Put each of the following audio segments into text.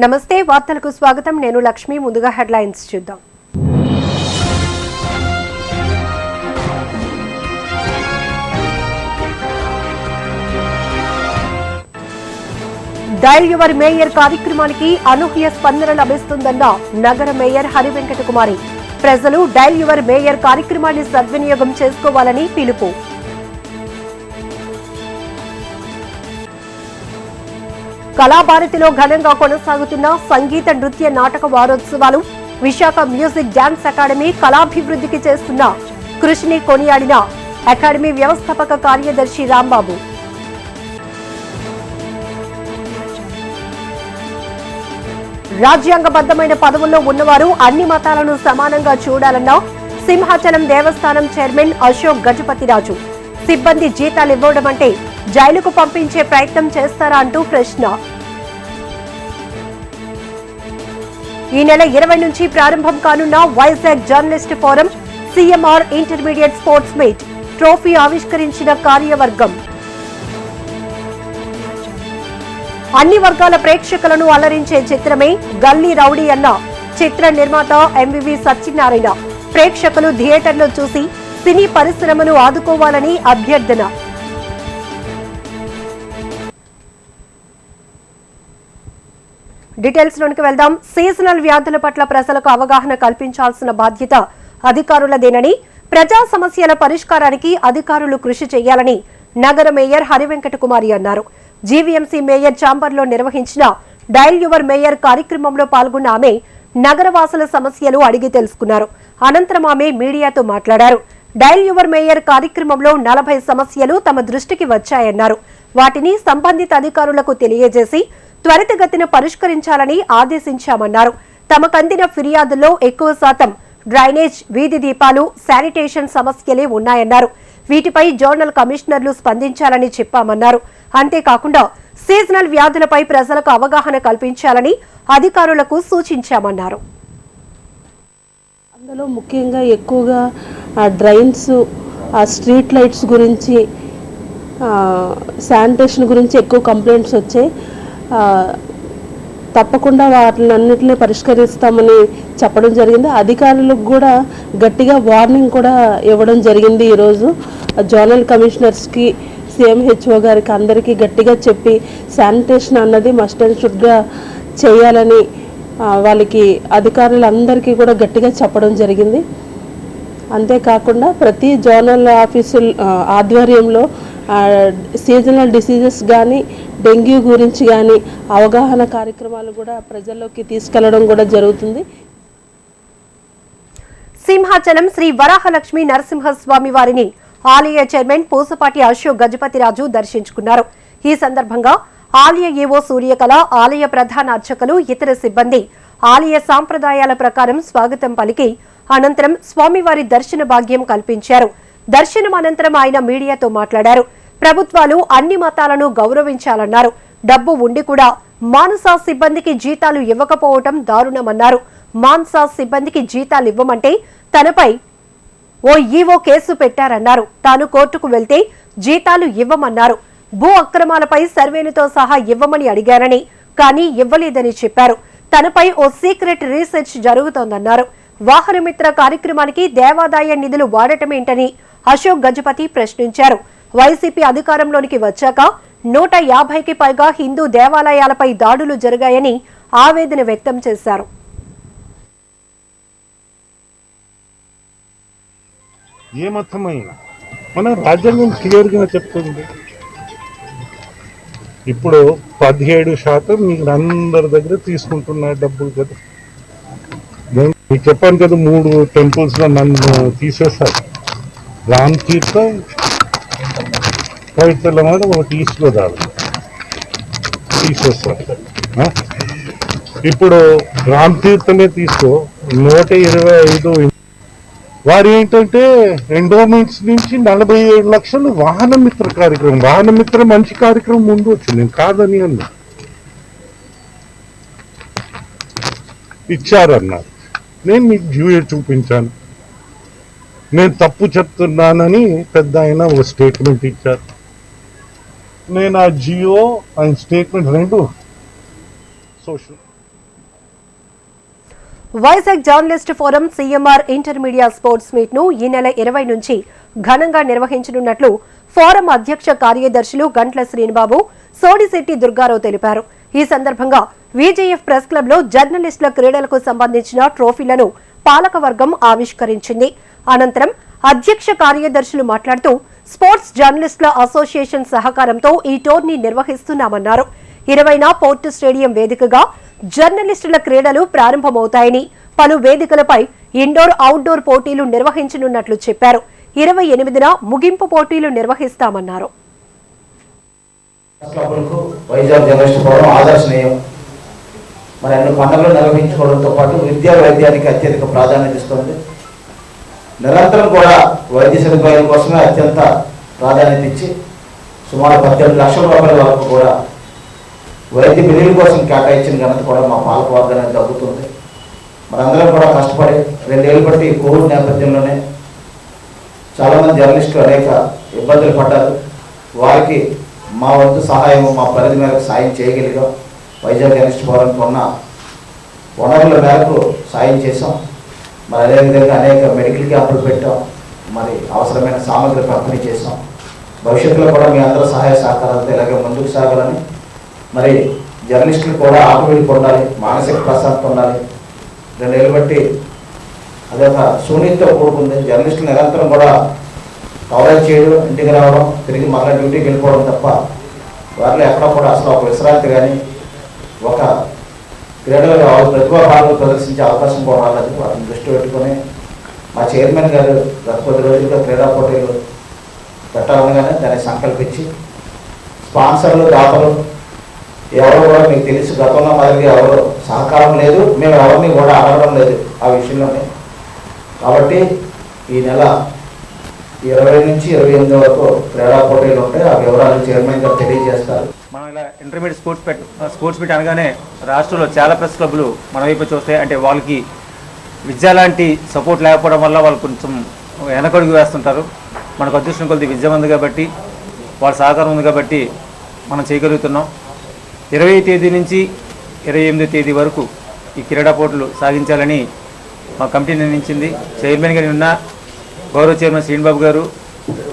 నమస్తే వార్తలకు స్వాగతం నేను లక్ష్మి ముందుగా హెడ్లైన్స్ చూద్దాం డయల్ యువర్ మేయర్ కార్యక్రమానికి అనూహ్య స్పందన లభిస్తుందన్న నగర మేయర్ హరివెంకట కుమారి ప్రజలు డయల్ యువర్ మేయర్ కార్యక్రమాన్ని సద్వినియోగం చేసుకోవాలని పిలుపు కళాభారతిలో ఘనంగా కొనసాగుతున్న సంగీత నృత్య నాటక వారోత్సవాలు విశాఖ మ్యూజిక్ డాన్స్ అకాడమీ కళాభివృద్ధికి చేస్తున్న కృషిని కొనియాడిన అకాడమీ వ్యవస్థాపక కార్యదర్శి రాంబాబు రాజ్యాంగబద్ధమైన పదవుల్లో ఉన్నవారు అన్ని మతాలను సమానంగా చూడాలన్న సింహాచలం దేవస్థానం చైర్మన్ అశోక్ గజపతిరాజు సిబ్బంది జీతాలు ఇవ్వడం అంటే జైలుకు పంపించే ప్రయత్నం చేస్తారా అంటూ ప్రశ్న ఈ నెల 20 నుంచి ప్రారంభం కానున్న Vizag journalist forum CMR intermediate sports meet trophy ఆవిష్కరించిన కార్యవర్గం అన్ని వర్గాల ప్రేక్షకులను అలరించే చిత్రమే గల్లీ రౌడీ అన్న చిత్ర నిర్మాత ఎంవివి సత్యనారాయణ ప్రేక్షకులు థియేటర్లో చూసి సినీ పరిశ్రమను ఆదుకోవాలని అభ్యర్థన డీటెయిల్స్ లోనికి వెళ్దాం. సీజనల్ వ్యాధుల పట్ల ప్రజలకు అవగాహన కల్పించాల్సిన బాధ్యత అధికారులదేనని ప్రజా సమస్యల పరిష్కారానికి అధికారులు కృషి చేయాలని నగర మేయర్ హరివెంకట కుమారి అన్నారు. జీవీఎంసీ మేయర్ ఛాంబర్లో నిర్వహించిన డయల్ యువర్ మేయర్ కార్యక్రమంలో పాల్గొన్న ఆమె నగరవాసుల సమస్యలు అడిగి తెలుసుకున్నారు. అనంతరం ఆమె మీడియాతో మాట్లాడారు. డయల్ యువర్ మేయర్ కార్యక్రమంలో 40 సమస్యలు తమ దృష్టికి వచ్చాయన్నారు. వాటిని సంబంధిత అధికారులకు తెలియజేసి త్వరితగతిన పరిష్కరించాలని ఆదేశించామన్నారు. తమకందిన ఫిర్యాదుల్లో ఎక్కువ శాతం డ్రైనేజ్, వీధి దీపాలు, శానిటేషన్ సమస్యలే ఉన్నాయన్నారు. వీటిపై జోనల్ కమిషనర్లు స్పందించాలని చెప్పామన్నారు. అంతేకాకుండా సీజనల్ వ్యాధులపై ప్రజలకు అవగాహన కల్పించాలని అధికారులకు సూచించామన్నారు. అందులో ముఖ్యంగా ఎక్కువగా డ్రైన్స్, స్ట్రీట్ లైట్స్ గురించి, శానిటేషన్ గురించి ఎక్కువ కంప్లైంట్స్ వచ్చాయి. తప్పకుండా వాటినన్నిటిని పరిష్కరిస్తామని చెప్పడం జరిగింది. అధికారులకు కూడా గట్టిగా వార్నింగ్ కూడా ఇవ్వడం జరిగింది. ఈరోజు జోనల్ కమిషనర్స్కి, సిఎంహెచ్ఓ గారికి అందరికీ గట్టిగా చెప్పి శానిటేషన్ అన్నది మస్ట్ అండ్ షుడ్గా చేయాలని వాళ్ళకి అధికారులందరికీ కూడా గట్టిగా చెప్పడం జరిగింది. అంతేకాకుండా ప్రతి జోనల్ ఆఫీసుల ఆధ్వర్యంలో సీజనల్ డిసీజెస్ కానీ, డెంగ్యూ గురించి కానీ అవగాహన కార్యక్రమాలు కూడా ప్రజల్లోకి తీసుకెళ్లడం కూడా జరుగుతుంది. సింహాచలం శ్రీ వరాహలక్ష్మి నరసింహస్వామి వారిని ఆలయ చైర్మన్ పూసపాటి అశోక్ గజపతిరాజు దర్శించుకున్నారు. ఈ సందర్భంగా ఆలయ ఏవో సూర్యకళ, ఆలయ ప్రధాన అర్చకులు, ఇతర సిబ్బంది ఆలయ సాంప్రదాయాల ప్రకారం స్వాగతం పలికి అనంతరం స్వామివారి దర్శన భాగ్యం కల్పించారు. దర్శనం అనంతరం ఆయన మీడియాతో మాట్లాడారు. ప్రభుత్వాలు అన్ని మతాలను గౌరవించాలన్నారు. డబ్బు ఉండి కూడా మానసా సిబ్బందికి జీతాలు ఇవ్వకపోవటం దారుణమన్నారు. మానసా సిబ్బందికి జీతాలు ఇవ్వమంటే తనపై ఓ ఈవో కేసు పెట్టారన్నారు. తాను కోర్టుకు వెళ్తే జీతాలు ఇవ్వమన్నారు. భూ అక్రమాలపై సర్వేలతో సహా ఇవ్వమని అడిగారని, కానీ ఇవ్వలేదని చెప్పారు. తనపై ఓ సీక్రెట్ రీసెర్చ్ జరుగుతోందన్నారు. వాహనమిత్ర కార్యక్రమానికి దేవాదాయ నిధులు వాడటమేంటని అశోక్ గజపతి ప్రశ్నించారు. వైసీపీ అధికారంలోనికి వచ్చాక 150కి పైగా హిందూ దేవాలయాలపై దాడులు జరిగాయని ఆవేదన వ్యక్తం చేశారు. ఏ మతమైనా మన రాజ్యాంగం క్లియర్గా చెప్తుంది. ఇప్పుడు 17% మీరు అందరి దగ్గర తీసుకుంటున్న డబ్బులు కదా. మీకు చెప్పాను కదా, 3 టెంపుల్స్ లో నన్ను తీసేశారు. రామ్ తీర్థ, పవిత్రల మీద ఒకటి ఈస్ట్ గోదావరి తీసేస్తారు. ఇప్పుడు రామ్ తీర్థనే తీసుకో, 125. వారు ఏంటంటే ఎండోమెంట్స్ నుంచి 47 లక్షలు వాహన మిత్ర కార్యక్రమం. వాహన మిత్ర మంచి కార్యక్రమం ముందు వచ్చింది, నేను కాదని అన్నా, ఇచ్చారన్నారు. నేను మీకు జియో చూపించాను. నేను తప్పు చెప్తున్నానని పెద్ద ఆయన ఓ స్టేట్మెంట్ ఇచ్చారు. నేను ఆ జియో అండ్ స్టేట్మెంట్ రెండు social Vizag journalist forum CMR intermediate sports meet ను ఈ నెల 20 నుంచి ఘనంగా నిర్వహించనున్నట్లు ఫోరం అధ్యక్ష కార్యదర్శులు గంట్ల శ్రీనిబాబు, సోడిశెట్టి దుర్గారావు తెలిపారు. ఈ సందర్భంగా విజేఎఫ్ ప్రెస్ క్లబ్ లో జర్నలిస్టుల క్రీడలకు సంబంధించిన ట్రోఫీలను పాలకవర్గం ఆవిష్కరించింది. అనంతరం అధ్యక్ష కార్యదర్శులు మాట్లాడుతూ స్పోర్ట్స్ జర్నలిస్టుల అసోసియేషన్ సహకారంతో ఈ టోర్నీ నిర్వహిస్తున్నామన్నారు. 20న పోర్టు స్టేడియం వేదికగా జర్నలిస్టుల క్రీడలు ప్రారంభమవుతాయని, పలు వేదికలపై ఇండోర్, అవుట్డోర్ పోటీలు నిర్వహించనున్నట్లు చెప్పారు. 28న ముగింపు పోటీలు నిర్వహిస్తామన్నారు. వైజాగ్ జర్నలిస్ట్ ఫోరం ఆదర్శనీయం. మరి అన్ని పండుగలు నిర్వహించుకోవడంతో పాటు విద్యా వైద్యానికి అత్యధిక ప్రాధాన్యత ఇస్తుంది. నిరంతరం కూడా వైద్య సదుపాయాల కోసమే అత్యంత ప్రాధాన్యత ఇచ్చి సుమారు 18 లక్షల రూపాయల వరకు కూడా వైద్య బిల్లుల కోసం కేటాయించిన ఘనత కూడా మా పాలక వర్గానికి దక్కుతుంది. మరి అందరం కూడా కష్టపడి 2 ఏళ్ళు బట్టి కోవిడ్ నేపథ్యంలోనే చాలామంది జర్నలిస్టులు అనేక ఇబ్బందులు పడ్డారు. వారికి మా వంతు సహాయం, మా పరిధి మేరకు సాయం చేయగలిగాం. వైజాగ్ జర్నలిస్ట్ ఫోరంకి ఉన్న వనరుల మేరకు సాయం చేసాం. మరి అదేవిధంగా అనేక మెడికల్ క్యాంపులు పెట్టాం. మరి అవసరమైన సామగ్రి పంపిణీ చేసాం. భవిష్యత్తులో కూడా మీ అందరూ సహాయ సహకారాలతో ఇలాగే ముందుకు సాగాలని, మరి జర్నలిస్టులు కూడా ఆకువీడికి ఉండాలి, మానసిక ప్రశాంతత ఉండాలి. 2 ఏళ్ళు బట్టి అదొక శూన్యతతో కూడుకుంది. జర్నలిస్టులు నిరంతరం కూడా కవరేజ్ చేయడం, ఇంటికి రావడం, తిరిగి మళ్ళీ డ్యూటీకి వెళ్ళిపోవడం తప్ప వారిలో ఎక్కడా కూడా అసలు ఒక విశ్రాంతి కానీ ఒక క్రీడలుగా ప్రతిభాభావాలు ప్రదర్శించే అవకాశం కూడా రాలేదు. వాటిని దృష్టి పెట్టుకొని మా చైర్మన్ గారు గత కొద్ది రోజులుగా క్రీడా పోటీలు పెట్టాలనగానే దాన్ని సంకల్పించి స్పాన్సర్లు, దాతలు ఎవరు కూడా మీకు తెలుసు, గతంలో మాదిరిగా ఎవరు సహకారం లేదు, మేము ఎవరిని కూడా అడగడం లేదు ఆ విషయంలోనే. కాబట్టి ఈ నెల 20 నుంచి 28 వరకు క్రీడా పోటీలు ఉంటాయి. ఆ వివరాలు చైర్మన్ గారు తెలియజేస్తారు. మనం ఇలా ఇంటర్మీడియట్ స్పోర్ట్స్ మీట్ అనగానే రాష్ట్రంలో చాలా ప్రెస్ క్లబ్లు మన వైపు చూస్తాయి. అంటే వాళ్ళకి విద్య లాంటి సపోర్ట్ లేకపోవడం వల్ల వాళ్ళు కొంచెం వెనకడుగు వేస్తుంటారు. మనకు అదృష్టం కొద్ది విద్య ఉంది కాబట్టి, వాళ్ళ సహకారం ఉంది కాబట్టి మనం చేయగలుగుతున్నాం. 20వ తేదీ నుంచి 28వ తేదీ వరకు ఈ క్రీడా పోటీలు సాగించాలని మా కమిటీ నిర్ణయించింది. చైర్మన్ గారు ఉన్న గౌరవ చైర్మన్ శ్రీనిబాబు గారు,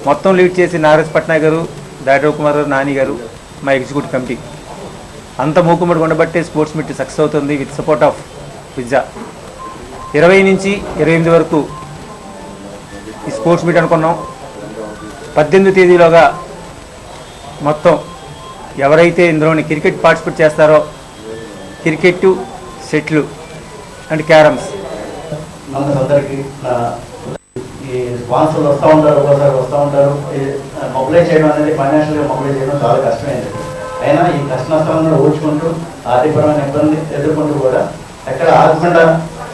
మొత్తం లీడ్ చేసి నాగరాజ్ పట్నాయక్ గారు, దాడవ కుమార్ గారు, నాని గారు, మా ఎగ్జిక్యూటివ్ కమిటీ అంత మూకుమ్మడి ఉండబట్టే స్పోర్ట్స్ మీట్ సక్సెస్ అవుతుంది విత్ సపోర్ట్ ఆఫ్ విద్య. 20 నుంచి 28 వరకు ఈ స్పోర్ట్స్ మీట్ అనుకున్నాం. 18వ తేదీలోగా మొత్తం ఎవరైతే ఇందులోని క్రికెట్ పార్టిసిపేట్ చేస్తారో క్రికెట్, షటిల్ అండ్ క్యారమ్స్ అందరికీ ఈ స్పాన్సర్లు వస్తూ ఉంటారు, ఒకసారి వస్తూ ఉంటారు. మొబిలైజ్ చేయడం అనేది ఫైనాన్షియల్గా మొబిలైజ్ చేయడం చాలా కష్టమైంది. అయినా ఈ కష్ట నష్టాలను ఓడ్చుకుంటూ ఆర్థికపరమైన ఇబ్బంది ఎదుర్కొంటూ కూడా ఎక్కడ ఆగకుండా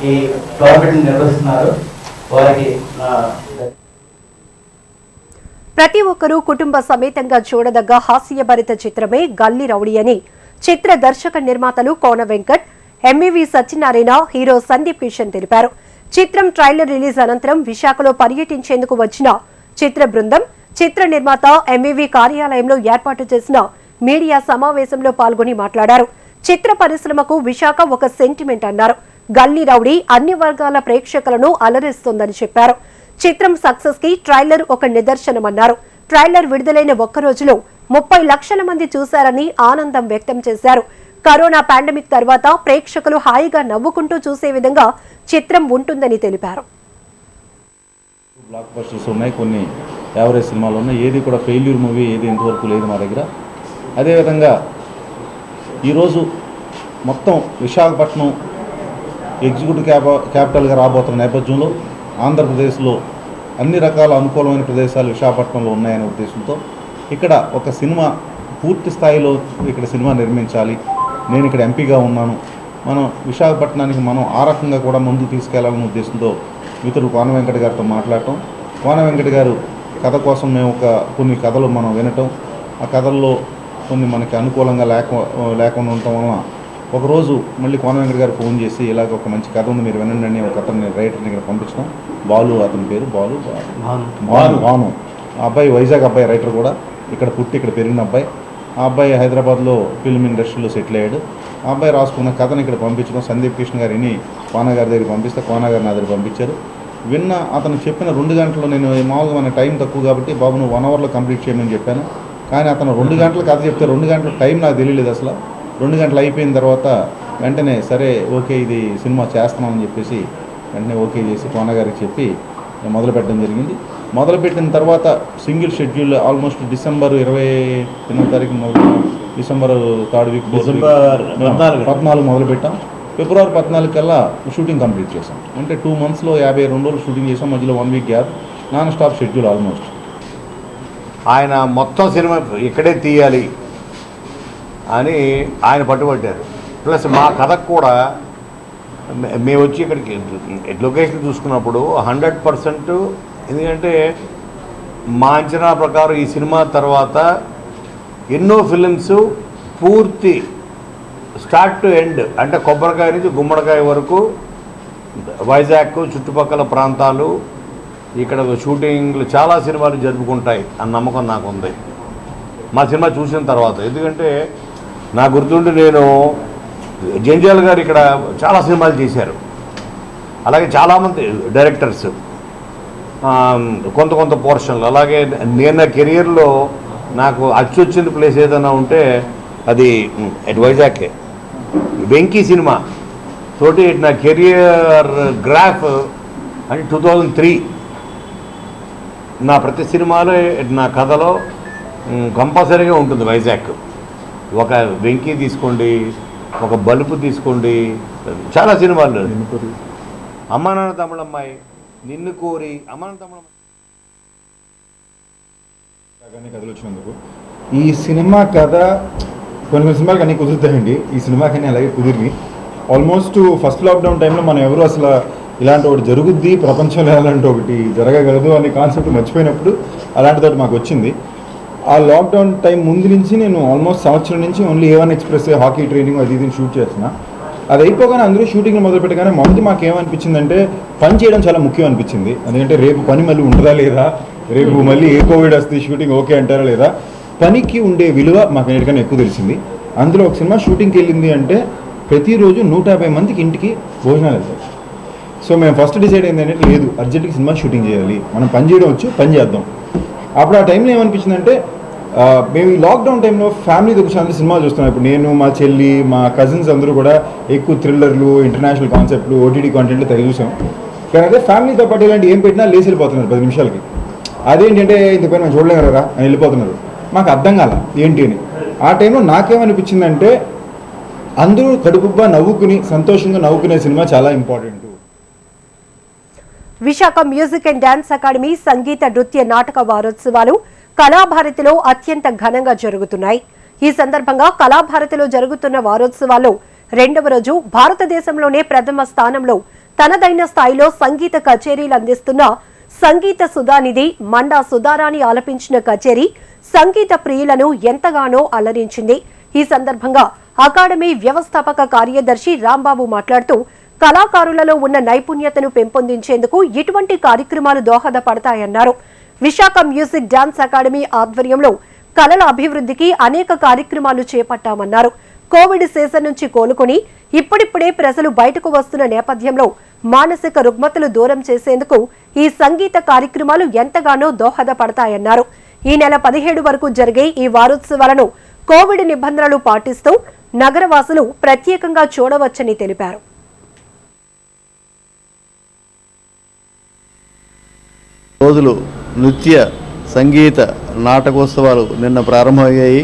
ఈ టోర్నమెంట్ని నిర్వహిస్తున్నారు. వారికి ప్రతి ఒక్కరూ కుటుంబ సమేతంగా చూడదగ్గ హాస్యభరిత చిత్రమే గల్లీ రౌడీ అని చిత్ర దర్శక నిర్మాతలు కోన వెంకట్, ఎంఈవి సత్యనారాయణ, హీరో సందీప్ కిషన్ తెలిపారు. చిత్రం ట్రైలర్ రిలీజ్ అనంతరం విశాఖలో పర్యటించేందుకు వచ్చిన చిత్ర బృందం చిత్ర నిర్మాత ఎంఈవి కార్యాలయంలో ఏర్పాటు చేసిన మీడియా సమావేశంలో పాల్గొని మాట్లాడారు. చిత్ర పరిశ్రమకు విశాఖ ఒక సెంటిమెంట్ అన్నారు. గల్లీ రౌడీ అన్ని వర్గాల ప్రేక్షకులను అలరిస్తోందని చెప్పారు. చిత్రం సక్సెస్ కి ట్రైలర్ ఒక నిదర్శనమన్నారు. ట్రైలర్ విడుదలైన ఒక్క రోజులో 30 లక్షల మంది చూశారని ఆనందం వ్యక్తం చేశారు. కరోనా పాండమిక్ తర్వాత ప్రేక్షకులు హాయిగా నవ్వుకుంటూ చూసే విధంగా చిత్రం ఉంటుందని తెలిపారు. బ్లాక్ బస్టర్స్ ఉన్నాయి, కొన్ని యావరేజ్ సినిమాలు ఉన్నాయి. ఏది కూడా ఫెయిల్యూర్ మూవీ ఏది ఇంతవరకు లేదు మా దగ్గర. అదేవిధంగా ఈరోజు మొత్తం విశాఖపట్నం ఎగ్జిక్యూటివ్ క్యాపిటల్గా రాబోతున్న నేపథ్యంలో ఆంధ్రప్రదేశ్లో అన్ని రకాల అనుకూలమైన ప్రదేశాలు విశాఖపట్నంలో ఉన్నాయనే ఉద్దేశంతో ఇక్కడ ఒక సినిమా పూర్తి స్థాయిలో ఇక్కడ సినిమా నిర్మించాలి. నేను ఇక్కడ ఎంపీగా ఉన్నాను, మనం విశాఖపట్నానికి మనం ఆ రకంగా కూడా ముందుకు తీసుకెళ్లాలనే ఉద్దేశంతో మిత్రుడు కోన వెంకట గారితో మాట్లాడటం, కోన వెంకట గారు కథ కోసం మేము కొన్ని కథలు మనం వినటం, ఆ కథల్లో కొన్ని మనకి అనుకూలంగా లేకుండా ఉండటం వలన ఒకరోజు మళ్ళీ కోన వెంకట గారు ఫోన్ చేసి ఇలాగ ఒక మంచి కథ ఉంది మీరు వినండి అని ఒక అతన్ని రైటర్ని ఇక్కడ పంపించడం. బాలు, అతని పేరు భాను. ఆ అబ్బాయి వైజాగ్ అబ్బాయి, రైటర్ కూడా, ఇక్కడ పుట్టి ఇక్కడ పెరిగిన అబ్బాయి. ఆ అబ్బాయి హైదరాబాద్లో ఫిల్మ్ ఇండస్ట్రీలో సెటిల్ అయ్యాడు. ఆ అబ్బాయి రాసుకున్న కథను ఇక్కడ పంపించడం, సందీప్ కృష్ణ గారిని కోన గారి దగ్గర పంపిస్తే కోన గారు నా దగ్గర పంపించారు. విన్న అతను చెప్పిన 2 గంటలు, నేను మామూలుగా మన టైం తక్కువ కాబట్టి బాబు నువ్వు 1 అవర్లో కంప్లీట్ చేయమని చెప్పాను. కానీ అతను 2 గంటలు కథ చెప్తే 2 గంటల టైం నాకు తెలియలేదు అసలు. 2 గంటలు అయిపోయిన తర్వాత వెంటనే సరే ఓకే ఇది సినిమా చేస్తున్నామని చెప్పేసి వెంటనే ఓకే చేసి కోన గారికి చెప్పి మొదలు పెట్టడం జరిగింది. మొదలుపెట్టిన తర్వాత సింగిల్ షెడ్యూల్ ఆల్మోస్ట్ డిసెంబర్ 28వ తారీఖు డిసెంబర్ 3rd వీక్ 14 మొదలుపెట్టాం. ఫిబ్రవరి 14 కల్లా షూటింగ్ కంప్లీట్ చేసాం. అంటే 2 మంత్స్లో 52 రోజులు షూటింగ్ చేసాం. మధ్యలో 1 week gap, non stop schedule almost. ఆయన మొత్తం సినిమా ఇక్కడే తీయాలి అని ఆయన పట్టుబట్టారు. ప్లస్ మా కథకు కూడా మేము వచ్చి ఇక్కడికి లొకేషన్ చూసుకున్నప్పుడు 100%, ఎందుకంటే మా అంచనా ప్రకారం ఈ సినిమా తర్వాత ఎన్నో ఫిలిమ్స్ పూర్తి స్టార్ట్ టు ఎండ్, అంటే కొబ్బరికాయ నుంచి గుమ్మడికాయ వరకు వైజాగ్ చుట్టుపక్కల ప్రాంతాలు ఇక్కడ షూటింగ్లు చాలా సినిమాలు జరుపుకుంటాయి అన్న నమ్మకం నాకు ఉంది మా సినిమా చూసిన తర్వాత. ఎందుకంటే నా గుర్తుండి నేను జంజాల్ గారు ఇక్కడ చాలా సినిమాలు చేశారు, అలాగే చాలామంది డైరెక్టర్స్ కొంత పోర్షన్లు. అలాగే నేను నా కెరియర్లో నాకు అచ్చొచ్చిన ప్లేస్ ఏదైనా ఉంటే అది వైజాగ్ వెంకీ సినిమా తోటి నా కెరియర్ గ్రాఫ్ అని 2003 నా ప్రతి సినిమాలో నా కథలో కంపల్సరీగా ఉంటుంది వైజాగ్. ఒక వెంకీ తీసుకోండి, ఒక బలుపు తీసుకోండి, చాలా సినిమాలు. అమ్మా నాన్న తమిళమ్మాయి, నిన్ను కోరి, అమ్మా నాన్న తమిళమ్మాయి కథలు వచ్చినందుకు. ఈ సినిమా కథ కొన్ని సినిమాలకు అన్నీ కుదురుతాయండి, ఈ సినిమాకన్నీ అలాగే కుదిరి ఆల్మోస్ట్ ఫస్ట్ లాక్డౌన్ టైంలో మనం ఎవరు అసలు ఇలాంటి ఒకటి జరుగుద్ది ప్రపంచంలో, అలాంటి ఒకటి జరగగలదు అనే కాన్సెప్ట్ మర్చిపోయినప్పుడు అలాంటితోటి మాకు వచ్చింది. ఆ లాక్డౌన్ టైం ముందు నుంచి నేను ఆల్మోస్ట్ సంవత్సరం నుంచి only A1 express hockey training అది ఇది షూట్ చేస్తున్నా. అది అయిపోగానే అందరూ షూటింగ్ మొదలుపెట్టగానే మొదటి మాకు ఏమనిపించిందంటే పని చేయడం చాలా ముఖ్యం అనిపించింది. ఎందుకంటే రేపు పని మళ్ళీ ఉంటుందా లేదా, రేపు మళ్ళీ ఏ కోవిడ్ వస్తే షూటింగ్ ఓకే అంటారా లేదా, పనికి ఉండే విలువ మాకు అన్నిటికన్నా ఎక్కువ తెలిసింది. అందులో ఒక సినిమా షూటింగ్కి వెళ్ళింది అంటే ప్రతిరోజు 150 మందికి ఇంటికి భోజనాలు వెళ్తాయి. సో మేము ఫస్ట్ డిసైడ్ అయింది ఏంటంటే లేదు, అర్జెంట్గా సినిమా షూటింగ్ చేయాలి, మనం పని చేయడం వచ్చు, పని చేద్దాం. అప్పుడు ఆ టైంలో ఏమనిపించిందంటే మేము ఈ లాక్డౌన్ టైంలో ఫ్యామిలీతో వచ్చి అందరూ సినిమాలు చూస్తున్నాం. ఇప్పుడు నేను, మా చెల్లి, మా కజిన్స్ అందరూ కూడా ఎక్కువ థ్రిల్లర్లు, ఇంటర్నేషనల్ కాన్సెప్ట్లు, OTT కాంటెంట్లు తెగ చూసాం. కానీ అదే ఫ్యామిలీతో పాటు ఇలాంటి ఏం పెట్టినా లేచి వెళ్ళిపోతున్నారు 10 నిమిషాలకి. అదేంటంటే ఇంతపైన మేము చూడలేము కదా అని వెళ్ళిపోతున్నారు. మాకు అర్థం కాల ఏంటి అని. ఆ టైంలో నాకేమనిపించిందంటే అందరూ కడుపుబ్బా నవ్వుకుని సంతోషంగా నవ్వుకునే సినిమా చాలా important. Visakha music and dance academy సంగీత నృత్య నాటక వారోత్సవాలు కళాభారతిలో అత్యంత ఘనంగా జరుగుతున్నాయి. ఈ సందర్భంగా కళాభారతిలో జరుగుతున్న వారోత్సవాల్లో 2వ రోజు భారతదేశంలోనే ప్రథమ స్థానంలో తనదైన స్థాయిలో సంగీత కచేరీలు అందిస్తున్న సంగీత సుధానిధి మండా సుధారాణి ఆలపించిన కచేరీ సంగీత ప్రియులను ఎంతగానో అలరించింది. ఈ సందర్భంగా అకాడమీ వ్యవస్థాపక కార్యదర్శి రాంబాబు మాట్లాడుతూ కళాకారులలో ఉన్న నైపుణ్యతను పెంపొందించేందుకు ఇటువంటి కార్యక్రమాలు దోహదపడతాయన్నారు. విశాఖ మ్యూజిక్ డాన్స్ అకాడమీ ఆధ్వర్యంలో కళల అభివృద్ధికి అనేక కార్యక్రమాలు చేపట్టామన్నారు. కోవిడ్ సీజన్ నుంచి కోలుకుని ఇప్పుడిప్పుడే ప్రజలు బయటకు వస్తున్న నేపథ్యంలో మానసిక రుగ్మతలు దూరం చేసేందుకు ఈ సంగీత కార్యక్రమాలు ఎంతగానో దోహదపడతాయన్నారు. ఈ నెల 17 వరకు జరిగే ఈ వారోత్సవాలను కోవిడ్ నిబంధనలు పాటిస్తూ నగరవాసులు ప్రత్యేకంగా చూడవచ్చని తెలిపారు. రోజులు నృత్య సంగీత నాటకోత్సవాలు నిన్న ప్రారంభమయ్యాయి.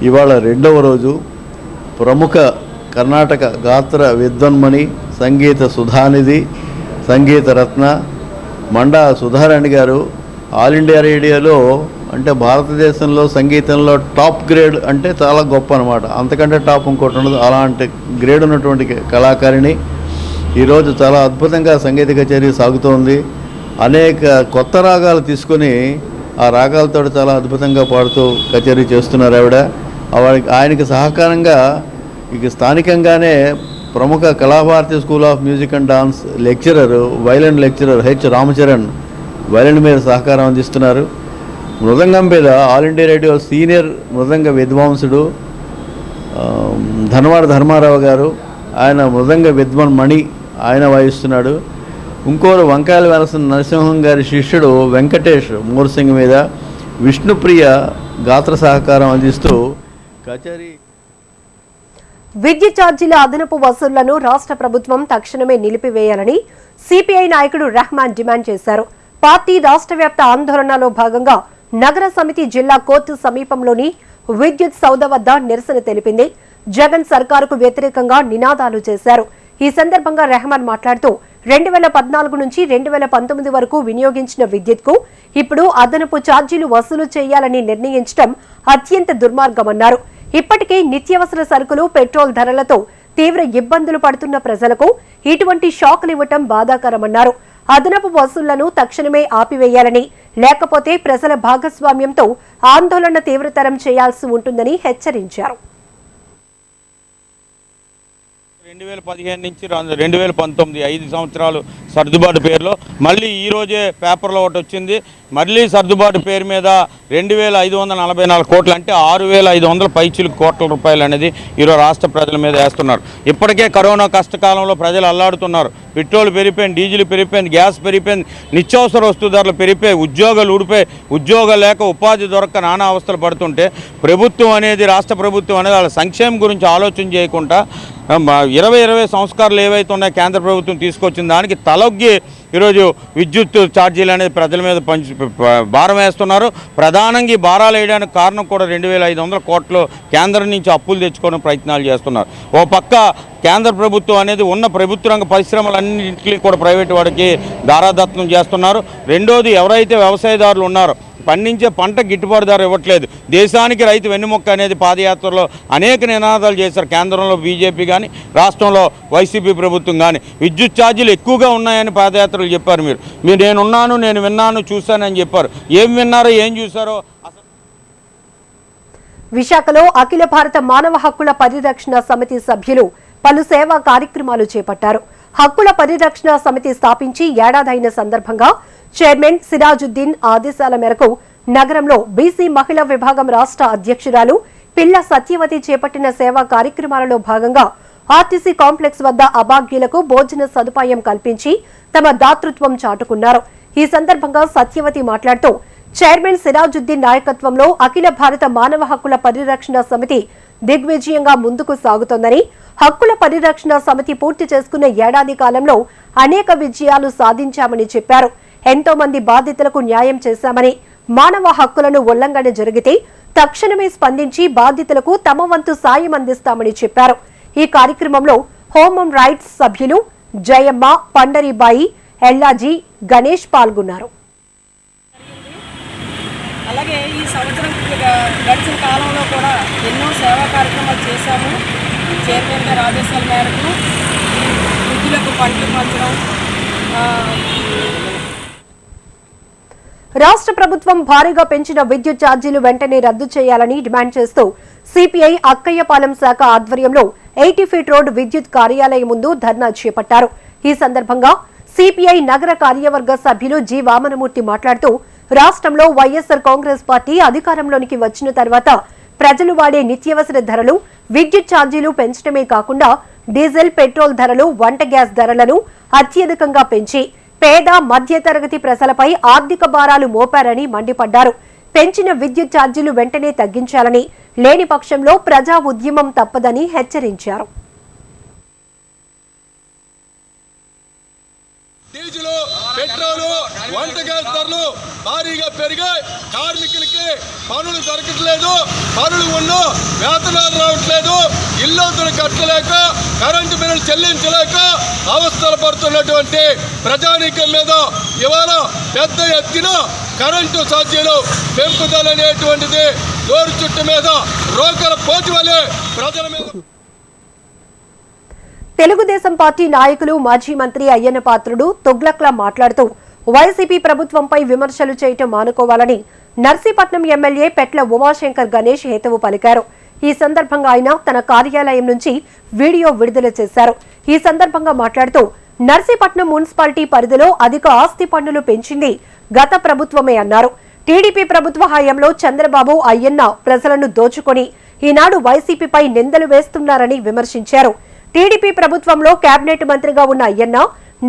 ఇవాళ 2వ రోజు. ప్రముఖ కర్ణాటక గాత్ర విద్వన్మణి, సంగీత సుధానిధి, సంగీత రత్న మండా సుధారాణి గారు ఆల్ ఇండియా రేడియోలో అంటే భారతదేశంలో సంగీతంలో టాప్ గ్రేడ్ అంటే చాలా గొప్ప అనమాట. అంతకంటే టాప్ ఇంకోటి ఉండదు. అలాంటి గ్రేడ్ ఉన్నటువంటి కళాకారిణి ఈరోజు చాలా అద్భుతంగా సంగీత కచేరీ సాగుతోంది. అనేక కొత్త రాగాలు తీసుకొని ఆ రాగాలతో చాలా అద్భుతంగా పాడుతూ కచేరీ చేస్తున్నారు ఆవిడ. ఆయనకి సహకారంగా ఇక స్థానికంగానే ప్రముఖ Kalabharathi school of music and dance lecturer, violin lecturer H. Ramcharan violin మీద సహకారం అందిస్తున్నారు. మృదంగం మీద ఆల్ ఇండియా రేడియో సీనియర్ మృదంగ విద్వాంసుడు ధనవాడ ధర్మారావు గారు, ఆయన మృదంగ విద్వాన్ మణి ఆయన వాయిస్తున్నాడు. ఇంకోరు వంకాయల వెలసిన నరసింహం గారి శిష్యుడు వెంకటేష్ మూర్సింగ్ మీద విష్ణుప్రియ గాత్ర సహకారం అందిస్తూ కచేరీ. విద్యుత్ ఛార్జీల అదనపు వసూళ్లను రాష్ట్ర ప్రభుత్వం తక్షణమే నిలిపివేయాలని సిపిఐ నాయకుడు రెహమాన్ డిమాండ్ చేశారు. పార్టీ రాష్ట్ర వ్యాప్త ఆందోళనలో భాగంగా నగర సమితి జిల్లా కోర్టు సమీపంలోని విద్యుత్ సౌద వద్ద నిరసన తెలిపింది. జగన్ సర్కారుకు వ్యతిరేకంగా నినాదాలు చేశారు. ఈ సందర్భంగా రెహమాన్ మాట్లాడుతూ 2014 నుంచి 2019 వరకు వినియోగించిన విద్యుత్కు ఇప్పుడు అదనపు ఛార్జీలు వసూలు చేయాలని నిర్ణయించడం అత్యంత దుర్మార్గమన్నారు. ఇప్పటికే నిత్యావసర సరుకులు, పెట్రోల్ ధరలతో తీవ్ర ఇబ్బందులు పడుతున్న ప్రజలకు ఇటువంటి షాకులు ఇవ్వటం బాధాకరమన్నారు. అదనపు వసూళ్లను తక్షణమే ఆపివేయాలని, లేకపోతే ప్రజల భాగస్వామ్యంతో ఆందోళన తీవ్రతరం చేయాల్సి ఉంటుందని హెచ్చరించారు. 2015 నుంచి 2019 5 సంవత్సరాలు సర్దుబాటు పేరులో మళ్ళీ ఈరోజే పేపర్లో ఒకటి వచ్చింది. మళ్ళీ సర్దుబాటు పేరు మీద 2544 కోట్లు, అంటే 6500 పైచిలకు కోట్ల రూపాయలు అనేది ఈరోజు రాష్ట్ర ప్రజల మీద వేస్తున్నారు. ఇప్పటికే కరోనా కష్టకాలంలో ప్రజలు అల్లాడుతున్నారు. పెట్రోల్ పెరిగిపోయింది, డీజిల్ పెరిగిపోయింది, గ్యాస్ పెరిగిపోయింది, నిత్యావసర వస్తు ధరలు పెరిగిపోయి, ఉద్యోగాలు ఊడిపోయి, ఉద్యోగాలు లేక ఉపాధి దొరక్క నానా అవస్థలు పడుతుంటే ప్రభుత్వం అనేది, రాష్ట్ర ప్రభుత్వం అనేది వాళ్ళ సంక్షేమం గురించి ఆలోచన చేయకుండా 2020 సంస్కరణలు ఏవైతే ఉన్నాయో కేంద్ర ప్రభుత్వం తీసుకొచ్చిన దానికి తలొగ్గి ఈరోజు విద్యుత్ ఛార్జీలు అనేది ప్రజల మీద భారం వేస్తున్నారు. ప్రధానంగా భారాలు వేయడానికి కారణం కూడా 2500 కోట్లు కేంద్రం నుంచి అప్పులు తెచ్చుకోవడం ప్రయత్నాలు చేస్తున్నారు. ఓ పక్క కేంద్ర ప్రభుత్వం అనేది ఉన్న ప్రభుత్వ రంగ పరిశ్రమలన్నింటినీ కూడా ప్రైవేటు వాడికి దారాదత్తం చేస్తున్నారు. రెండోది, ఎవరైతే వ్యవసాయదారులు ఉన్నారో పండించే పంట గిట్టుబాటు ధర ఇవ్వట్లేదు. దేశానికి రైతు వెన్నుముక్క అనేది పాదయాత్రలో అనేక నినాదాలు చేశారు. కేంద్రంలో బీజేపీ కానీ, రాష్ట్రంలో వైసీపీ ప్రభుత్వం కానీ విద్యుత్ ఛార్జీలు ఎక్కువగా ఉన్నాయని పాదయాత్రలు చెప్పారు. మీరు నేనున్నాను, నేను విన్నాను, చూశానని చెప్పారు. ఏం విన్నారో, ఏం చూశారో. విశాఖలో అఖిల భారత మానవ హక్కుల పరిరక్షణ సమితి సభ్యులు పలు సేవా కార్యక్రమాలు చేపట్టారు. హక్కుల పరిరక్షణ సమితి స్థాపించి ఏడాదైన సందర్భంగా చైర్మన్ సిరాజుద్దీన్ ఆదేశాల మేరకు నగరంలో బీసీ మహిళా విభాగం రాష్ట్ర అధ్యక్షురాలు పిల్ల సత్యవతి చేపట్టిన సేవా కార్యక్రమాలలో భాగంగా ఆర్టీసీ కాంప్లెక్స్ వద్ద అభాగ్యులకు భోజన సదుపాయం కల్పించి తమ దాతృత్వం చాటుకున్నారు. ఈ సందర్భంగా సత్యవతి మాట్లాడుతూ, చైర్మన్ సిరాజుద్దీన్ నాయకత్వంలో అఖిల భారత మానవ హక్కుల పరిరక్షణ సమితి దిగ్విజయంగా ముందుకు సాగుతోందని, హక్కుల పరిరక్షణ సమితి పూర్తి చేసుకున్న ఏడాది కాలంలో అనేక విజయాలు సాధించామని చెప్పారు. ఎంతో మంది బాధితులకు న్యాయం చేశామని, మానవ హక్కులను ఉల్లంఘన జరిగితే తక్షణమే స్పందించి బాధితులకు తమ వంతు సాయం అందిస్తామని చెప్పారు. ఈ కార్యక్రమంలో హ్యూమన్ రైట్స్ సభ్యులు జయమ్మ, పండరీబాయి, ఎల్లాజీ, గణేష్ పాల్గొన్నారు. అలాగే ఈ సంవత్సరం గడిచిన కాలంలో కూడా ఎన్నో సేవా కార్యక్రమాలు చేశాము. చైర్మన్ గారి ఆదేశాల మేరకు వృద్ధులకు పంటలు పంచడం. రాష్ట్ర ప్రభుత్వం భారీగా పెంచిన విద్యుత్ ఛార్జీలు వెంటనే రద్దు చేయాలని డిమాండ్ చేస్తూ సిపిఐ అక్కయ్యపాలెం శాఖ ఆధ్వర్యంలో 80 ఫీట్ రోడ్ విద్యుత్ కార్యాలయం ముందు ధర్నా చేపట్టారు. ఈ సందర్భంగా సిపిఐ నగర కార్యవర్గ సభ్యులు జి వామనమూర్తి మాట్లాడుతూ, రాష్ట్రంలో వైఎస్ఆర్ కాంగ్రెస్ పార్టీ అధికారంలోనికి వచ్చిన తర్వాత ప్రజలు వాడే నిత్యావసర ధరలు, విద్యుత్ ఛార్జీలు పెంచడమే కాకుండా డీజిల్, పెట్రోల్ ధరలు, వంట గ్యాస్ ధరలను అత్యధికంగా పెంచి పేద మధ్యతరగతి ప్రజలపై ఆర్థిక భారాలు మోపారని మండిపడ్డారు. పెంచిన విద్యుత్ ఛార్జీలు వెంటనే తగ్గించాలని, లేని పక్షంలో ప్రజా ఉద్యమం తప్పదని హెచ్చరించారు. డీజిల్, పెట్రోల్, వంట గ్యాస్ ధరలు భారీగా పెరిగాయి. కార్మికులకి పనులు దొరకట్లేదు, పనులు ఉన్ను వేతనాలు రావట్లేదు, ఇల్లు కట్టలేక, కరెంటు బిల్లులు చెల్లించలేక అవస్థలు పడుతున్నటువంటి ప్రజానీకం మీద ఇవాళ పెద్ద ఎత్తున కరెంటు ఛార్జీలు పెంపుదలనేటువంటిది డోరు చుట్టు మీద రోకల పోటీ వలె ప్రజల మీద. తెలుగుదేశం పార్టీ నాయకులు మాజీ మంత్రి అయ్యన్న పాత్రుడు తుగ్లక్లా మాట్లాడుతూ, వైసీపీ ప్రభుత్వంపై విమర్శలు చేయటం మానుకోవాలని నర్సీపట్నం ఎమ్మెల్యే పెట్ల ఉమాశంకర్ గణేష్ హేతువు పలికారు. ఈ సందర్భంగా ఆయన తన కార్యాలయం నుంచి వీడియో విడుదల చేశారు. ఈ సందర్భంగా మాట్లాడుతూ, నర్సీపట్నం మున్సిపాలిటీ పరిధిలో అధిక ఆస్తి పన్నులు పెంచింది గత ప్రభుత్వమే అన్నారు. టీడీపీ ప్రభుత్వ హయాంలో చంద్రబాబు, అయ్యన్న ప్రజలను దోచుకొని ఈనాడు వైసీపీపై నిందలు వేస్తున్నారని విమర్శించారు. టీడీపీ ప్రభుత్వంలో కేబినెట్ మంత్రిగా ఉన్న అయ్యన్న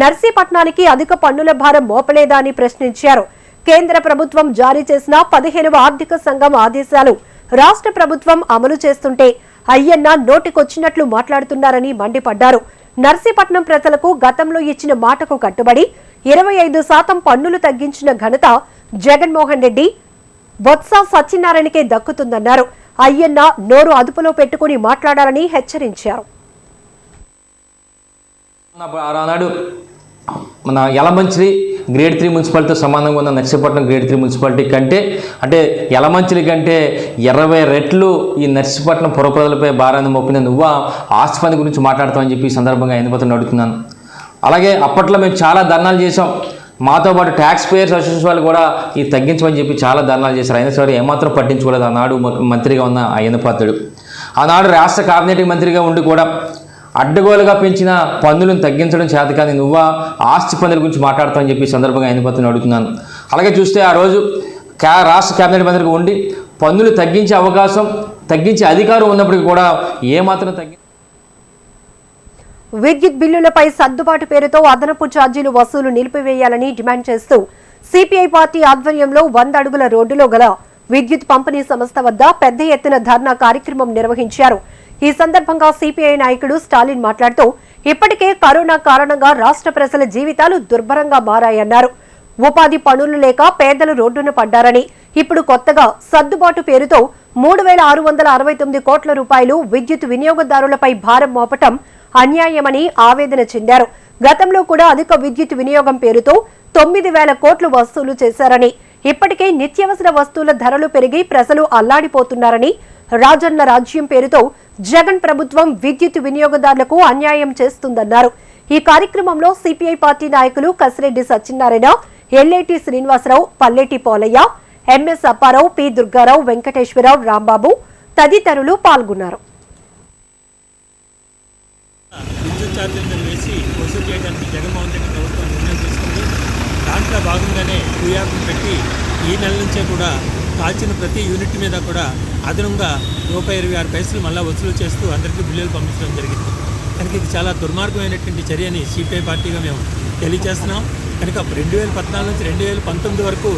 నర్సీపట్నానికి అధిక పన్నుల భారం మోపలేదా అని ప్రశ్నించారు. కేంద్ర ప్రభుత్వం జారీ చేసిన 15వ ఆర్థిక సంఘం ఆదేశాలు రాష్ట్ర ప్రభుత్వం అమలు చేస్తుంటే అయ్యన్న నోటికొచ్చినట్లు మాట్లాడుతున్నారని మండిపడ్డారు. నర్సీపట్నం ప్రజలకు గతంలో ఇచ్చిన మాటకు కట్టుబడి 25% పన్నులు తగ్గించిన ఘనత జగన్మోహన్ రెడ్డి, బొత్స సత్యనారాయణకే దక్కుతుందన్నారు. అయ్యన్న నోరు అదుపులో పెట్టుకుని మాట్లాడాలని హెచ్చరించారు. ఆనాడు మన యలమంచిలి గ్రేడ్ 3 మున్సిపాలిటీతో సమానంగా ఉన్న నర్సీపట్నం గ్రేడ్ 3 మున్సిపాలిటీ కంటే అంటే యలమంచిలి కంటే 20 రెట్లు ఈ నర్సీపట్నం పురప్రజలపై భారాన్ని మోపిన నువ్వు ఆస్తి పని గురించి మాట్లాడతామని చెప్పి ఈ సందర్భంగా ఎన్నిపోతున్న అడుగుతున్నాను. అలాగే అప్పట్లో మేము చాలా ధర్నాలు చేసాం. మాతో పాటు ట్యాక్స్ పేయర్స్ అసోసియేషన్ వాళ్ళు కూడా ఇది తగ్గించమని చెప్పి చాలా ధర్నాలు చేశారు. అయినా సరే ఏమాత్రం పట్టించుకోలేదు ఆనాడు మంత్రిగా ఉన్న అయ్యన్న పాత్రుడు. ఆనాడు రాష్ట్ర కేబినెట్ మంత్రిగా ఉండి కూడా అడ్డగోలుగా పెంచిన పన్నులను తగ్గించడం చేత కానీ నువ్వు ఆస్తి పన్నుల గురించి మాట్లాడతామని చెప్పి సందర్భంగా ఆయన అడుగుతున్నాను. అలాగే చూస్తే ఆ రోజు రాష్ట్ర కేబినెట్ మంత్రిగా ఉండి పన్నులు తగ్గించే అవకాశం, తగ్గించే అధికారం ఉన్నప్పటికీ కూడా ఏమాత్రం విద్యుత్ బిల్లులపై సర్దుబాటు పేరుతో అదనపు ఛార్జీలు వసూలు నిలిపివేయాలని డిమాండ్ చేస్తూ సిపిఐ పార్టీ ఆధ్వర్యంలో 100 అడుగుల రోడ్డులో గల విద్యుత్ పంపిణీ సంస్థ వద్ద పెద్ద ఎత్తున ధర్నా కార్యక్రమం నిర్వహించారు. ఈ సందర్భంగా సిపిఐ నాయకుడు స్టాలిన్ మాట్లాడుతూ ఇప్పటికే కరోనా కారణంగా రాష్ట్ర ప్రజల జీవితాలు దుర్భరంగా మారాయన్నారు. ఉపాధి పనులు లేక పేదలు రోడ్డున పడ్డారని, ఇప్పుడు కొత్తగా సర్దుబాటు పేరుతో 3,669 కోట్ల రూపాయలు విద్యుత్ వినియోగదారులపై భారం మోపటం అన్యాయమని ఆవేదన చెందారు. గతంలో కూడా అధిక విద్యుత్ వినియోగం పేరుతో 9,000 కోట్లు వసూలు చేశారని, ఇప్పటికే నిత్యావసర వస్తువుల ధరలు పెరిగి ప్రజలు అల్లాడిపోతున్నారని, రాజన్న రాజ్యం పేరుతో జగన్ ప్రభుత్వం విద్యుత్ వినియోగదారులకు అన్యాయం చేస్తుందన్నారు. ఈ కార్యక్రమంలో సిపిఐ పార్టీ నాయకులు కసిరెడ్డి సత్యనారాయణ, ఎల్లేటి శ్రీనివాసరావు, పల్లెటి పోలయ్య, ఎంఎస్ అప్పారావు, పి దుర్గారావు, వెంకటేశ్వరరావు, రాంబాబు తదితరులు పాల్గొన్నారు. విద్యుత్ ఛార్జీలను వేసి వసూలు చేయడానికి జగన్మోహన్ రెడ్డి ప్రభుత్వం నిర్ణయం తీసుకుంది. దాంట్లో భాగంగానే క్యూఆర్ను పెట్టి ఈ నెల నుంచే కూడా కాల్చిన ప్రతి యూనిట్ మీద కూడా అదనంగా ₹26 మళ్ళీ వసూలు చేస్తూ అందరికీ బిల్లులు పంపించడం జరిగింది. కనుక ఇది చాలా దుర్మార్గమైనటువంటి చర్యని సిపిఐ పార్టీగా మేము తెలియజేస్తున్నాం. కనుక 2014 నుంచి 2019 వరకు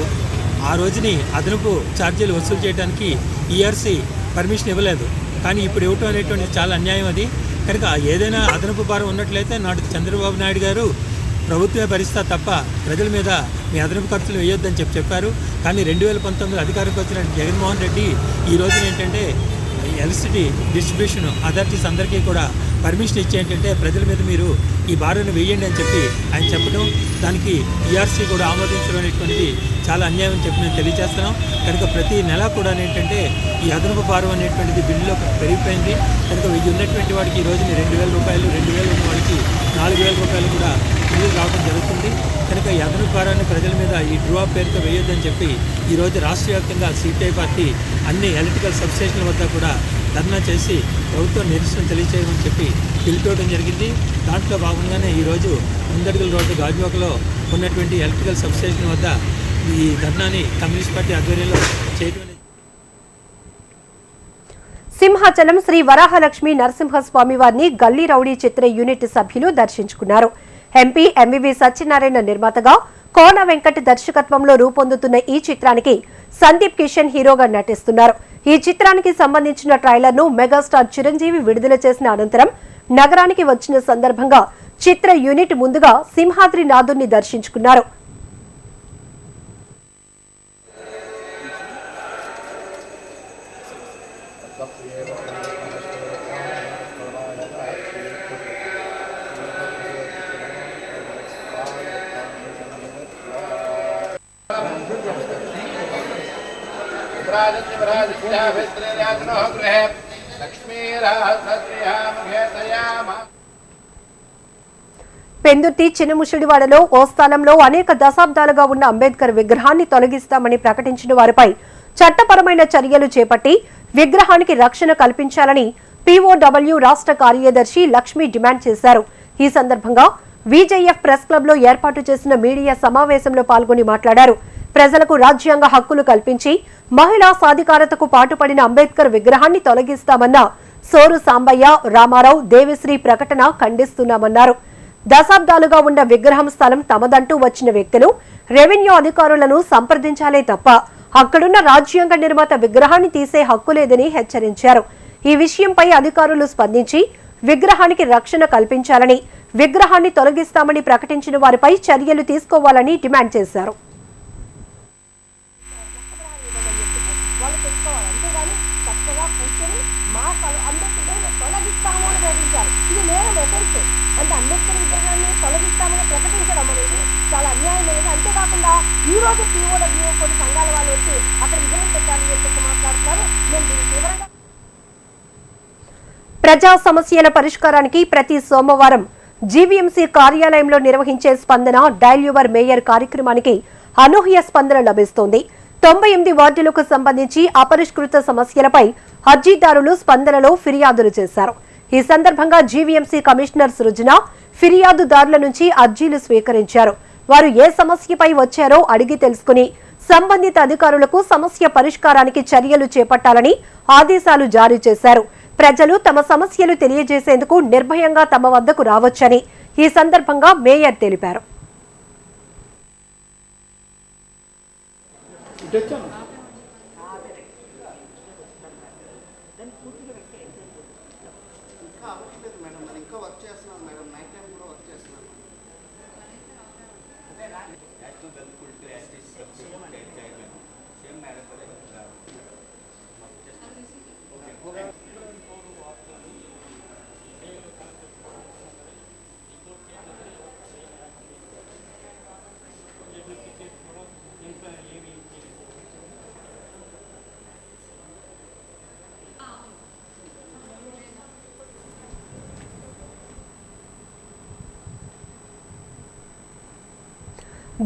ఆ రోజుని అదనపు ఛార్జీలు వసూలు చేయడానికి ఈఆర్సీ పర్మిషన్ ఇవ్వలేదు. కానీ ఇప్పుడు ఇవ్వటం అనేటువంటి చాలా అన్యాయం అది. కనుక ఏదైనా అదనపు భారం ఉన్నట్లయితే నాడు చంద్రబాబు నాయుడు గారు ప్రభుత్వమే భరిస్తా తప్ప ప్రజల మీద మీ అదనపు ఖర్చులు వేయొద్దని చెప్పారు. కానీ 2019 అధికారంకి వచ్చిన జగన్మోహన్ రెడ్డి ఈ రోజున ఏంటంటే ఎలక్ట్రిసిటీ డిస్ట్రిబ్యూషన్ అథారిటీస్ అందరికీ కూడా పర్మిషన్ ఇచ్చి ఏంటంటే ప్రజల మీద మీరు ఈ భారాన్ని వేయండి అని చెప్పి ఆయన చెప్పడం, దానికి ఈఆర్సీ కూడా ఆమోదించడం అనేటువంటిది చాలా అన్యాయం అని చెప్పి మేము తెలియజేస్తున్నాం. కనుక ప్రతి నెల కూడా ఏంటంటే ఈ అదనపు భారం అనేటువంటిది బిల్లులో పెరిగిపోయింది. కనుక ఇది ఉన్నటువంటి వాడికి ఈ రోజున ₹2,000, 2,000 ఉన్న వాడికి ₹4,000 కూడా బిల్లులు రావడం జరుగుతుంది. కనుక ఈ అదనపు భారాన్ని ప్రజల మీద ఈ డ్రా పేరుతో వేయొద్దని చెప్పి ఈరోజు రాష్ట్ర వ్యాప్తంగా సిపిఐ పార్టీ అన్ని ఎలక్ట్రికల్ సబ్స్టేషన్ల వద్ద కూడా ధర్నా చేసి ప్రభుత్వం నిరసన తెలియజేయమని చెప్పి పిలిపివ్వడం జరిగింది. దాంట్లో భాగంగానే ఈరోజు 100 అడుగుల రోడ్డు గాజువాకలో ఉన్నటువంటి ఎలక్ట్రికల్ సబ్స్టేషన్ వద్ద ఈ ధర్నాని కమ్యూనిస్ట్ పార్టీ ఆధ్వర్యంలో చేయడం. సింహాచలం శ్రీ వరాహలక్ష్మి నరసింహస్వామి వారిని గల్లీ రౌడీ చిత్ర యూనిట్ సభ్యులు దర్శించుకున్నారు. ఎంపీ ఎంవివి సత్యనారాయణ నిర్మాతగా కోన వెంకట్ దర్శకత్వంలో రూపొందుతున్న ఈ చిత్రానికి సందీప్ కిషన్ హీరోగా నటిస్తున్నారు. ఈ చిత్రానికి సంబంధించిన ట్రైలర్ ను మెగాస్టార్ చిరంజీవి విడుదల చేసిన అనంతరం నగరానికి వచ్చిన సందర్భంగా చిత్ర యూనిట్ ముందుగా సింహాద్రి నాథుని దర్శించుకున్నారు. పెందుర్తి చిన్నముషిడివాడలో ఓ స్థలంలో అనేక దశాబ్దాలుగా ఉన్న అంబేద్కర్ విగ్రహాన్ని తొలగిస్తామని ప్రకటించిన వారిపై చట్టపరమైన చర్యలు చేపట్టి విగ్రహానికి రక్షణ కల్పించాలని పీఓడబ్ల్యూ రాష్ట్ర కార్యదర్శి లక్ష్మి డిమాండ్ చేశారు. ఈ సందర్భంగా విజేఎఫ్ ప్రెస్ క్లబ్ లో ఏర్పాటు చేసిన మీడియా సమావేశంలో పాల్గొని మాట్లాడారు. ప్రజలకు రాజ్యాంగ హక్కులు కల్పించి మహిళా సాధికారతకు పాటుపడిన అంబేద్కర్ విగ్రహాన్ని తొలగిస్తామన్న సోరు సాంబయ్య, రామారావు, దేవిశ్రీ ప్రకటన ఖండిస్తున్నామన్నారు. దశాబ్దాలుగా ఉన్న విగ్రహం స్థలం తమదంటూ వచ్చిన వ్యక్తులు రెవెన్యూ అధికారులను సంప్రదించాలే తప్ప అక్కడున్న రాజ్యాంగ నిర్మాత విగ్రహాన్ని తీసే హక్కు లేదని హెచ్చరించారు. ఈ విషయంపై అధికారులు స్పందించి విగ్రహానికి రక్షణ కల్పించాలని, విగ్రహాన్ని తొలగిస్తామని ప్రకటించిన వారిపై చర్యలు తీసుకోవాలని డిమాండ్ చేశారు. అంబేద్కర్ విగ్రహాన్ని తొలగిస్తామని ప్రకటించడం అనేది చాలా అన్యాయమైనది. అంతేకాకుండా ఈ రోజు POW కొన్ని సంఘాల వాళ్ళు వచ్చి అక్కడ విగ్రహం పెట్టాలని చెప్పి మాట్లాడుతున్నారు. మేము దీన్ని తీవ్రంగా ప్రజా సమస్యల పరిష్కారానికి ప్రతి సోమవారం జీవీఎంసీ కార్యాలయంలో నిర్వహించే స్పందన డయల్ యువర్ మేయర్ కార్యక్రమానికి అనూహ్య స్పందన లభిస్తోంది. 98 వార్డులకు సంబంధించి అపరిష్కృత సమస్యలపై అర్జీదారులు స్పందనలో ఫిర్యాదులు చేశారు. ఈ సందర్భంగా జీవీఎంసీ కమిషనర్ సృజన ఫిర్యాదుదారుల నుంచి అర్జీలు స్వీకరించారు. వారు ఏ సమస్యపై వచ్చారో అడిగి తెలుసుకుని సంబంధిత అధికారులకు సమస్య పరిష్కారానికి చర్యలు చేపట్టాలని ఆదేశాలు జారీ చేశారు. ప్రజలు తమ సమస్యలు తెలియజేసేందుకు నిర్భయంగా తమ వద్దకు రావచ్చని ఈ సందర్భంగా మేయర్ తెలిపారు.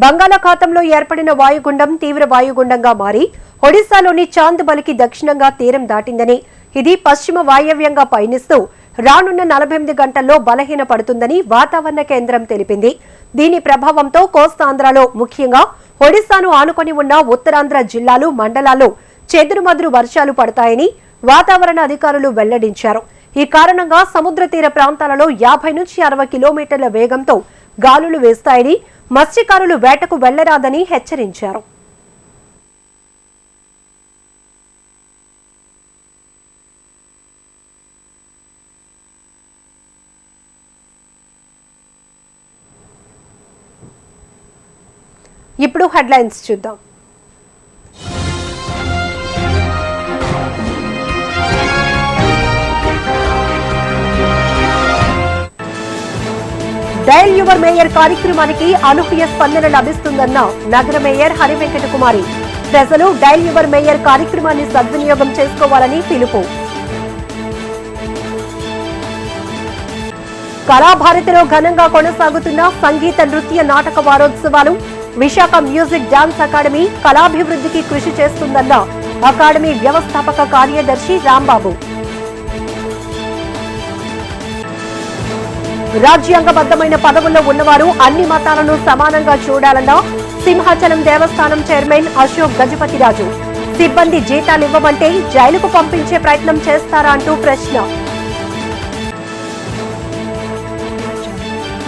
బంగాళాఖాతంలో ఏర్పడిన వాయుగుండం తీవ్ర వాయుగుండంగా మారి ఒడిశాలోని చాంద్బలికి దక్షిణంగా తీరం దాటిందని, ఇది పశ్చిమ వాయవ్యంగా పయనిస్తూ రానున్న 48 గంటల్లో బలహీనపడుతుందని వాతావరణ కేంద్రం తెలిపింది. దీని ప్రభావంతో కోస్తాంధ్రలో ముఖ్యంగా ఒడిశాను ఆనుకొని ఉన్న ఉత్తరాంధ్ర జిల్లాలు, మండలాల్లో చెదురుమదురు వర్షాలు పడతాయని వాతావరణ అధికారులు వెల్లడించారు. ఈ కారణంగా సముద్ర తీర ప్రాంతాలలో 50 నుంచి 60 కిలోమీటర్ల వేగంతో గాలులు వేస్తాయని, మత్స్యకారులు వేటకు వెళ్లరాదని హెచ్చరించారు. ఇప్పుడు హెడ్లైన్స్ చూద్దాం. డయల్ యువర్ మేయర్ కార్యక్రమానికి అనూహ్య స్పందన లభిస్తుందన్న నగర మేయర్ హరివెంకట కుమారి. ప్రజలు డయల్ యువర్ మేయర్ కార్యక్రమాన్ని సద్వినియోగం చేసుకోవాలని పిలుపు. కళాభారతిలో ఘనంగా కొనసాగుతున్న సంగీత నృత్య నాటక వారోత్సవాలు. విశాఖ మ్యూజిక్ డాన్స్ అకాడమీ కళాభివృద్ధికి కృషి చేస్తుందన్న అకాడమీ వ్యవస్థాపక కార్యదర్శి రాంబాబు. రాజ్యాంగబద్ధమైన పదవుల్లో ఉన్నవారు అన్ని మతాలను సమానంగా చూడాలన్న సింహాచలం దేవస్థానం చైర్మన్ అశోక్ గజపతిరాజు. సిబ్బంది జీతాలు ఇవ్వమంటే జైలుకు పంపించే ప్రయత్నం చేస్తారా అంటూ ప్రశ్న.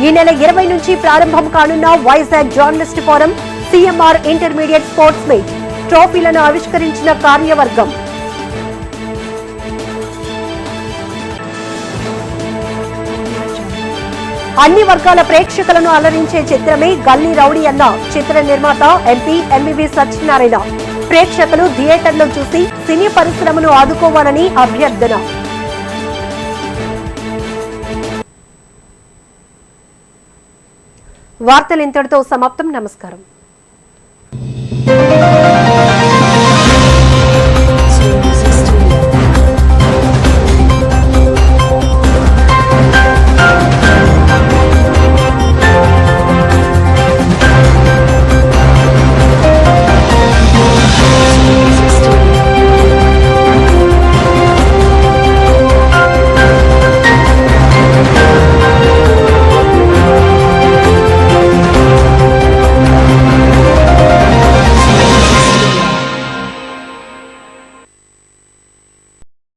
ఈ నెల 20 నుంచి ప్రారంభం కానున్న Vizag journalist forum, CMR intermediate sports meet. ట్రోఫీలను ఆవిష్కరించిన కార్యవర్గం. అన్ని వర్గాల ప్రేక్షకులను అలరించే చిత్రమే గల్లీ రౌడీ అన్న చిత్ర నిర్మాత ఎంపీ ఎంవివి సత్యనారాయణ. ప్రేక్షకులు థియేటర్లో చూసి సినీ పరిశ్రమను ఆదుకోవాలని అభ్యర్థన. వార్తలు ఇంతటితో సమాప్తం. నమస్కారం.